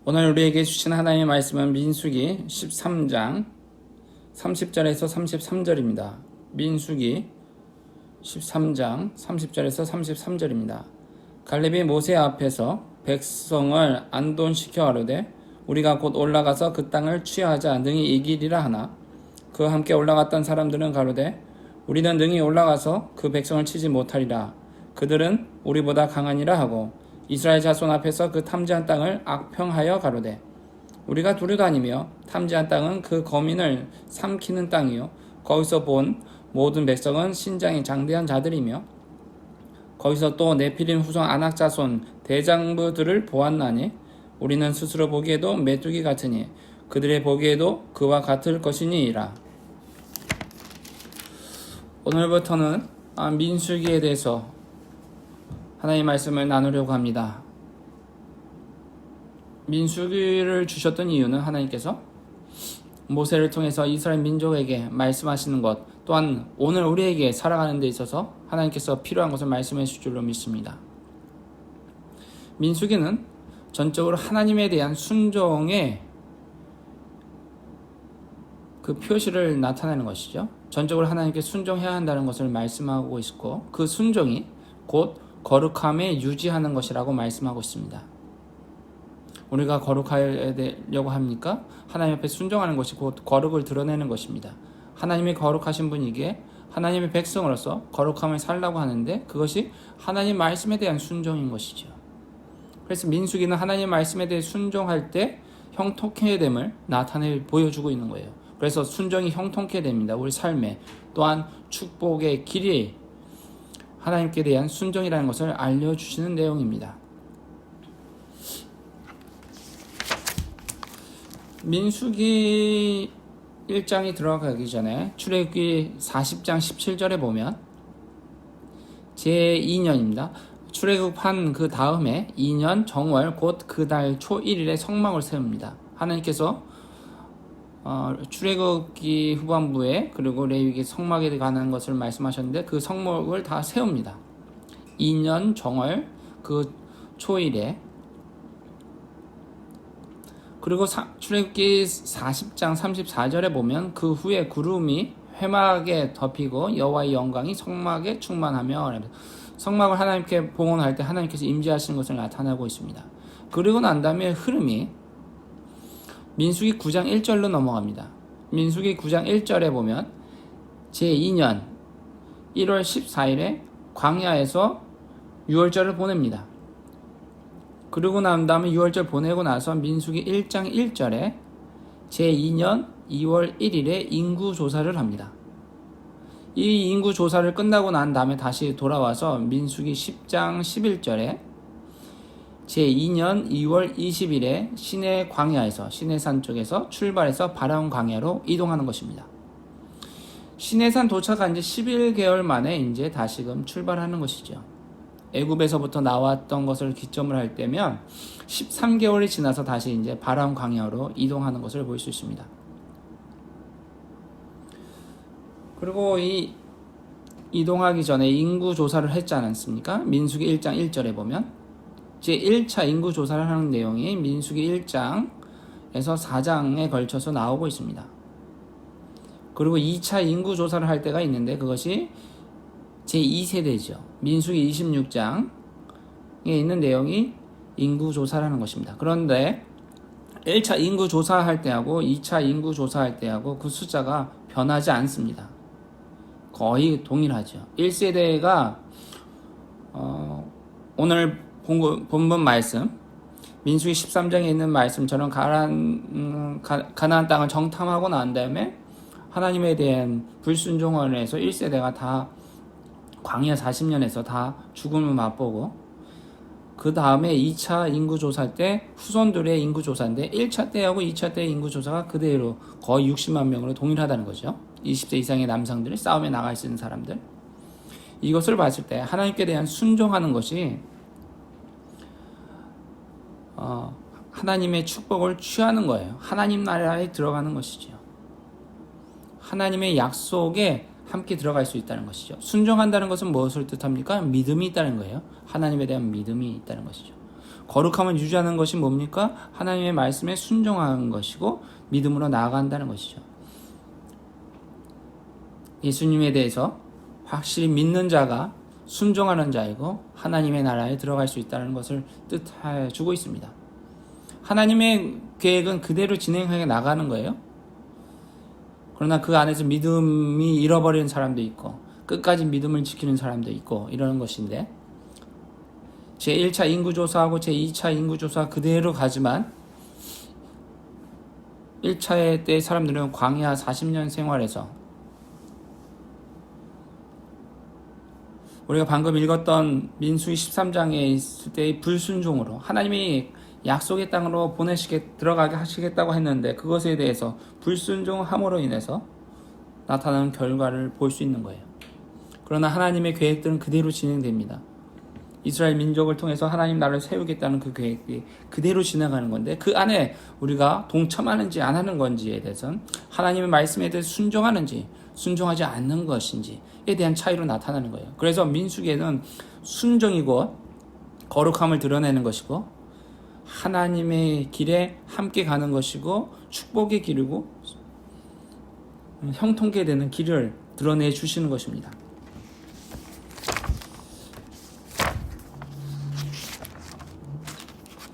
오늘 우리에게 주신 하나님의 말씀은 민수기 13장 30절에서 33절입니다. 민수기 13장 30절에서 33절입니다. 갈렙이 모세 앞에서 백성을 안돈시켜 가로되 우리가 곧 올라가서 그 땅을 취하자 능히 이기리라 하나 그와 함께 올라갔던 사람들은 가로되 우리는 능히 올라가서 그 백성을 치지 못하리라. 그들은 우리보다 강하니라 하고 이스라엘 자손 앞에서 그 탐지한 땅을 악평하여 가로되 우리가 두루다니며 탐지한 땅은 그 거민을 삼키는 땅이요 거기서 본 모든 백성은 신장이 장대한 자들이며 거기서 또 네피림 후손 아낙 자손 대장부들을 보았나니 우리는 스스로 보기에도 메뚜기 같으니 그들의 보기에도 그와 같을 것이니이라. 오늘부터는 민수기에 대해서 하나님의 말씀을 나누려고 합니다. 민수기를 주셨던 이유는 하나님께서 모세를 통해서 이스라엘 민족에게 말씀하시는 것, 또한 오늘 우리에게 살아가는 데 있어서 하나님께서 필요한 것을 말씀해 주실 줄로 믿습니다. 민수기는 전적으로 하나님에 대한 순종의 그 표시를 나타내는 것이죠. 전적으로 하나님께 순종해야 한다는 것을 말씀하고 있고, 그 순종이 곧 거룩함에 유지하는 것이라고 말씀하고 있습니다. 우리가 거룩하려고 합니까? 하나님 앞에 순종하는 것이 곧 거룩을 드러내는 것입니다. 하나님이 거룩하신 분이기에 하나님의 백성으로서 거룩함을 살라고 하는데 그것이 하나님 말씀에 대한 순종인 것이죠. 그래서 민수기는 하나님 말씀에 대해 순종할 때 형통케 됨을 나타내 보여주고 있는 거예요. 그래서 순종이 형통케 됩니다. 우리 삶에. 또한 축복의 길이 하나님께 대한 순종이라는 것을 알려주시는 내용입니다. 민수기 1장이 들어가기 전에 출애굽기 40장 17절에 보면 제2년입니다. 출애굽한 그 다음에 2년 정월 곧 그 달 초 1일에 성막을 세웁니다. 하나님께서 출애굽기 후반부에 그리고 레위기 성막에 관한 것을 말씀하셨는데 그 성막을 다 세웁니다. 2년 정월 그 초일에. 그리고 출애굽기 40장 34절에 보면 그 후에 구름이 회막에 덮이고 여호와의 영광이 성막에 충만하며 성막을 하나님께 봉헌할 때 하나님께서 임재하시는 것을 나타내고 있습니다. 그리고 난 다음에 흐름이 민수기 9장 1절로 넘어갑니다. 민수기 9장 1절에 보면 제2년 1월 14일에 광야에서 유월절을 보냅니다. 그리고 난 다음에 6월절 보내고 나서 민수기 1장 1절에 제2년 2월 1일에 인구조사를 합니다. 이 인구조사를 끝나고 난 다음에 다시 돌아와서 민수기 10장 11절에 제2년 2월 20일에 시내 광야에서 시내산 쪽에서 출발해서 바라온 광야로 이동하는 것입니다. 시내산 도착한 지 11개월 만에 이제 다시금 출발하는 것이죠. 애굽에서부터 나왔던 것을 기점을 할 때면 13개월이 지나서 다시 이제 바라온 광야로 이동하는 것을 볼 수 있습니다. 그리고 이 이동하기 전에 인구 조사를 했지 않았습니까? 민수기 1장 1절에 보면 제1차 인구 조사를 하는 내용이 민수기 1장에서 4장에 걸쳐서 나오고 있습니다. 그리고 2차 인구 조사를 할 때가 있는데 그것이 제2세대죠. 민수기 26장에 있는 내용이 인구조사라는 것입니다. 그런데 1차 인구조사할 때하고 2차 인구조사할 때하고 그 숫자가 변하지 않습니다. 거의 동일하죠. 1세대가 오늘 본문 말씀 민수기 13장에 있는 말씀처럼 가나안 땅을 정탐하고 난 다음에 하나님에 대한 불순종을 해서 1세대가 다 광야 40년에서 다 죽음을 맛보고 그 다음에 2차 인구조사 때 후손들의 인구조사인데 1차 때하고 2차 때의 인구조사가 그대로 거의 60만 명으로 동일하다는 거죠. 20세 이상의 남성들이 싸움에 나가 있는 사람들. 이것을 봤을 때 하나님께 대한 순종하는 것이 하나님의 축복을 취하는 거예요. 하나님 나라에 들어가는 것이죠. 하나님의 약속에 함께 들어갈 수 있다는 것이죠. 순종한다는 것은 무엇을 뜻합니까? 믿음이 있다는 거예요. 하나님에 대한 믿음이 있다는 것이죠. 거룩함을 유지하는 것이 뭡니까? 하나님의 말씀에 순종하는 것이고 믿음으로 나아간다는 것이죠. 예수님에 대해서 확실히 믿는 자가 순종하는 자이고 하나님의 나라에 들어갈 수 있다는 것을 뜻해 주고 있습니다. 하나님의 계획은 그대로 진행하게 나가는 거예요. 그러나 그 안에서 믿음이 잃어버리는 사람도 있고 끝까지 믿음을 지키는 사람도 있고 이러는 것인데, 제1차 인구조사하고 제2차 인구조사 그대로 가지만 1차 때 사람들은 광야 40년 생활에서 우리가 방금 읽었던 민수기 13장에 있을 때의 불순종으로 하나님이 약속의 땅으로 들어가게 하시겠다고 했는데 그것에 대해서 불순종함으로 인해서 나타나는 결과를 볼 수 있는 거예요. 그러나 하나님의 계획들은 그대로 진행됩니다. 이스라엘 민족을 통해서 하나님 나라를 세우겠다는 그 계획이 그대로 지나가는 건데, 그 안에 우리가 동참하는지 안 하는 건지에 대해서는 하나님의 말씀에 대해 순종하는지 순종하지 않는 것인지에 대한 차이로 나타나는 거예요. 그래서 민수기에는 순종이고 거룩함을 드러내는 것이고 하나님의 길에 함께 가는 것이고 축복의 길이고 형통케 되는 길을 드러내 주시는 것입니다.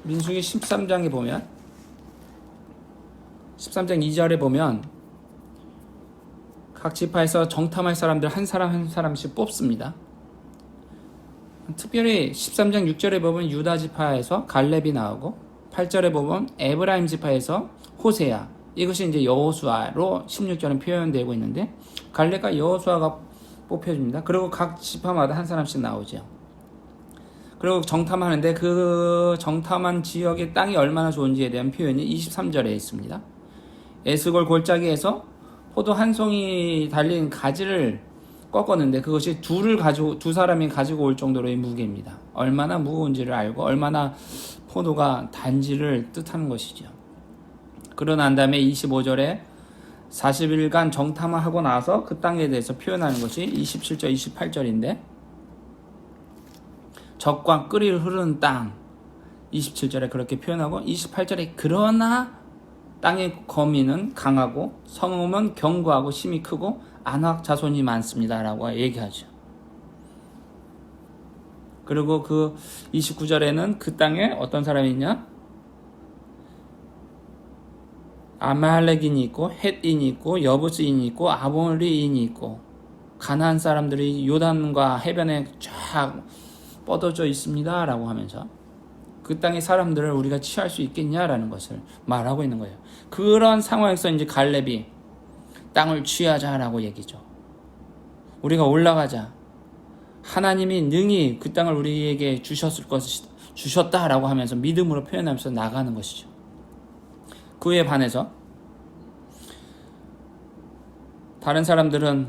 민수기 13장에 보면 13장 2절에 보면 각 지파에서 정탐할 사람들 한 사람 한 사람씩 뽑습니다. 특별히 13장 6절에 보면 유다 지파에서 갈렙이 나오고 8절에 보면 에브라임 지파에서 호세야, 이것이 이제 여호수아로 16절은 표현되고 있는데 갈렙과 여호수아가 뽑혀집니다. 그리고 각 지파마다 한 사람씩 나오죠. 그리고 정탐하는데 그 정탐한 지역의 땅이 얼마나 좋은지에 대한 표현이 23절에 있습니다. 에스골 골짜기에서 포도 한 송이 달린 가지를 꺾었는데 그것이 두 사람이 가지고 올 정도로의 무게입니다. 얼마나 무거운지를 알고 얼마나 포도가 단지를 뜻하는 것이죠. 그러고 난 다음에 25절에 40일간 정탐을 하고 나서 그 땅에 대해서 표현하는 것이 27절, 28절인데 적과 끓이 흐르는 땅 27절에 그렇게 표현하고 28절에 그러나 땅의 거민은 강하고 성읍은 견고하고 힘이 크고 안악 자손이 많습니다 라고 얘기하죠. 그리고 그 29절에는 그 땅에 어떤 사람이 있냐? 아말렉인이 있고 헷인이 있고 여부스인이 있고 아모리인이 있고 가나안 사람들이 요단과 해변에 쫙 뻗어져 있습니다 라고 하면서 그 땅의 사람들을 우리가 취할 수 있겠냐라는 것을 말하고 있는 거예요. 그런 상황에서 이제 갈렙이 땅을 취하자라고 얘기죠. 우리가 올라가자. 하나님이 능히 그 땅을 우리에게 주셨다라고 하면서 믿음으로 표현하면서 나가는 것이죠. 그에 반해서 다른 사람들은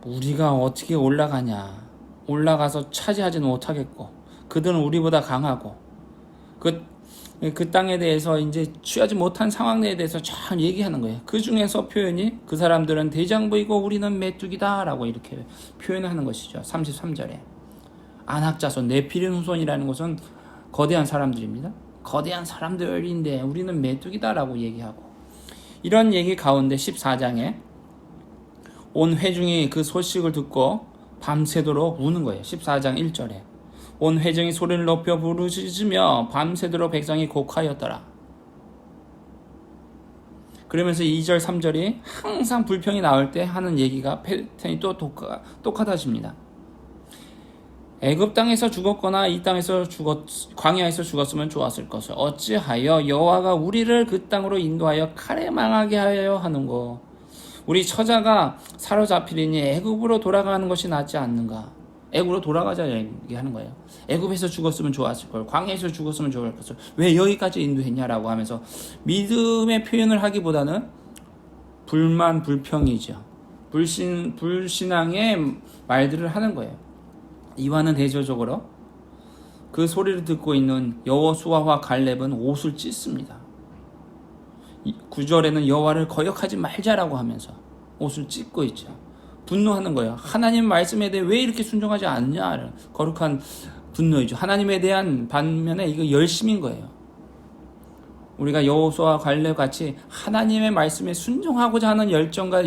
우리가 어떻게 올라가냐, 올라가서 차지하지는 못하겠고 그들은 우리보다 강하고 그 땅에 대해서 이제 취하지 못한 상황에 대해서 잘 얘기하는 거예요. 그 중에서 표현이 그 사람들은 대장부이고 우리는 메뚜기다 라고 이렇게 표현하는 것이죠. 33절에 안악자손 네피림 후손이라는 것은 거대한 사람들입니다. 거대한 사람들인데 우리는 메뚜기다 라고 얘기하고, 이런 얘기 가운데 14장에 온 회중이 그 소식을 듣고 밤새도록 우는 거예요. 14장 1절에 온 회중이 소리를 높여 부르짖으며 밤새도록 백성이 곡하였더라. 그러면서 2절 3절이 항상 불평이 나올 때 하는 얘기가 패턴이 또 똑같아집니다. 애굽 땅에서 죽었거나 이 땅에서 광야에서 죽었으면 좋았을 것을 어찌하여 여호와가 우리를 그 땅으로 인도하여 칼에 망하게 하여 하는고, 우리 처자가 사로잡히리니 애굽으로 돌아가는 것이 낫지 않는가. 애굽으로 돌아가자 얘기하는 거예요. 애굽에서 죽었으면 좋았을 걸, 광야에서 죽었으면 좋을 것을 왜 여기까지 인도했냐라고 하면서 믿음의 표현을 하기보다는 불만 불평이죠. 불신앙의 말들을 하는 거예요. 이와는 대조적으로 그 소리를 듣고 있는 여호수아와 갈렙은 옷을 찢습니다. 9절에는 여호와를 거역하지 말자라고 하면서 옷을 찢고 있죠. 분노하는 거예요. 하나님 말씀에 대해 왜 이렇게 순종하지 않냐, 거룩한 분노이죠. 하나님에 대한 반면에 이거 열심인 거예요. 우리가 여호수아와 갈렙 같이 하나님의 말씀에 순종하고자 하는 열정과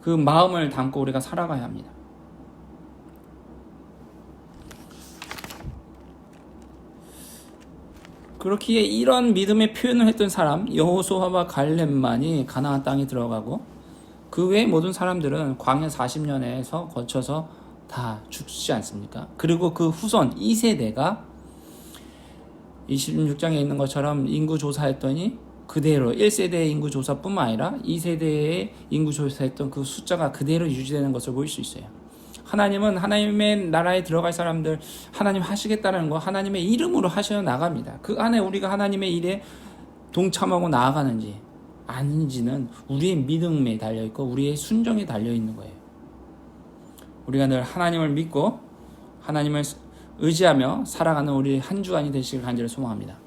그 마음을 담고 우리가 살아가야 합니다. 그렇기에 이런 믿음의 표현을 했던 사람 여호수아와 갈렙만이 가나안 땅에 들어가고 그 외의 모든 사람들은 광야 40년에서 거쳐서 다 죽지 않습니까? 그리고 그 후손 2세대가 26장에 있는 것처럼 인구 조사했더니 그대로 1세대의 인구 조사뿐만 아니라 2세대의 인구 조사했던 그 숫자가 그대로 유지되는 것을 볼 수 있어요. 하나님은 하나님의 나라에 들어갈 사람들 하나님 하시겠다는 거 하나님의 이름으로 하셔 나갑니다. 그 안에 우리가 하나님의 일에 동참하고 나아가는지 아닌지는 우리의 믿음에 달려있고 우리의 순종에 달려있는 거예요. 우리가 늘 하나님을 믿고 하나님을 의지하며 살아가는 우리 한 주간이 되시길 간절히 소망합니다.